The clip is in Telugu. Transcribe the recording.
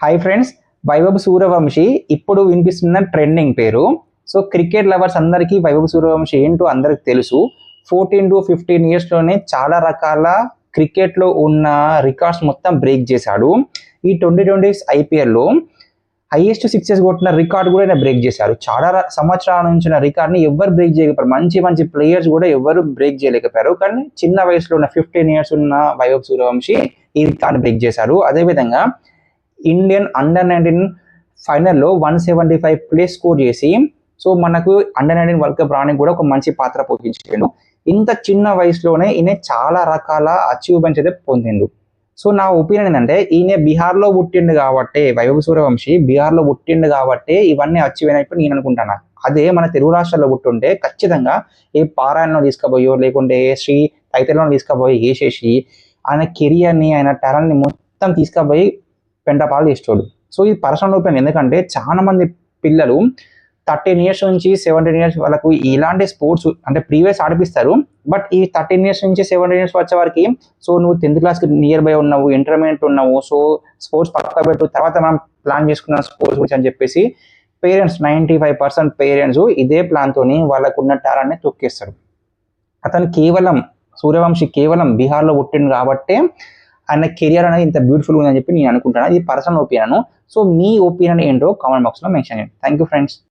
హాయ్ ఫ్రెండ్స్, వైభవ్ సూర్యవంశీ ఇప్పుడు వినిపిస్తున్న ట్రెండింగ్ పేరు. సో క్రికెట్ లవర్స్ అందరికీ వైభవ్ సూర్యవంశీ ఏంటో అందరికి తెలుసు. 14 to 15 ఇయర్స్లోనే చాలా రకాల క్రికెట్లో ఉన్న రికార్డ్స్ మొత్తం బ్రేక్ చేశాడు. ఈ 2020 ఐపీఎల్లో హైయెస్ట్ సిక్సెస్ కొట్టిన రికార్డ్ కూడా ఆయన బ్రేక్ చేశారు. చాలా సంవత్సరాల నుంచి ఉన్న రికార్డ్ని ఎవరు బ్రేక్ చేయలేకపోయారు. మంచి మంచి ప్లేయర్స్ కూడా ఎవరు బ్రేక్ చేయలేకపోయారు. కానీ చిన్న వయసులో ఉన్న 15 ఇయర్స్ ఉన్న వైభవ్ సూర్యవంశీ ఈ రికార్డ్ బ్రేక్ చేశారు. అదేవిధంగా ఇండియన్ అండర్-19 ఫైనల్లో 175 ప్లేస్ స్కోర్ చేసి సో మనకు అండర్-19 వరల్డ్ కప్ రావడానికి కూడా ఒక మంచి పాత్ర పోషించాడు. ఇంత చిన్న వయసులోనే ఈయన చాలా రకాల అచీవ్మెంట్స్ అయితే పొందిండు. సో నా ఒపీనియన్ ఏంటంటే ఈయన బీహార్లో పుట్టిండు కాబట్టి, వైభవ్ సూర్యవంశీ బీహార్లో పుట్టిండు కాబట్టి ఇవన్నీ అచీవ్ అయినప్పుడు నేను అనుకుంటాను. అదే మన తెలుగు రాష్ట్రాల్లో పుట్టుంటే ఖచ్చితంగా ఏ పారాయణలో తీసుకుపోయో లేకుంటే ఏ శ్రీ తైతల్లో తీసుకుపోయి వేసేసి ఆయన కెరియర్ని ఆయన టాలెంట్ని మొత్తం తీసుకుపోయి పెంటపాలు చేసేవాడు. సో ఇది పర్సనల్ ఒపీనియన్. ఎందుకంటే చాలా మంది పిల్లలు 13 ఇయర్స్ నుంచి 17 ఇయర్స్ వాళ్ళకు ఇలాంటి స్పోర్ట్స్ అంటే ప్రీవియస్ ఆడిపిస్తారు. బట్ ఈ 13 ఇయర్స్ నుంచి 17 ఇయర్స్ వచ్చే వారికి సో నువ్వు 10th క్లాస్కి నియర్ బై ఉన్నావు, ఇంటర్మీడియట్ ఉన్నావు, సో స్పోర్ట్స్ పక్క పెట్టు, తర్వాత మనం ప్లాన్ చేసుకున్న స్పోర్ట్స్ గురించి అని చెప్పేసి పేరెంట్స్ 95% పేరెంట్స్ ఇదే ప్లాన్తో వాళ్ళకున్న టాలెంట్ని తొక్కేస్తారు. అతను కేవలం సూర్యవంశీ కేవలం బీహార్లో పుట్టిండు కాబట్టే ఆయన కెరియర్ అనేది ఇంత బ్యూటిఫుల్ ఉందని చెప్పి నేను అనుకుంటాను. ఇది పర్సనల్ ఒపీనియన్. సో మీ ఒపీనియన్ ఏంటో కామెంట్ బాక్స్లో మెన్షన్ చేయండి. Thank you friends.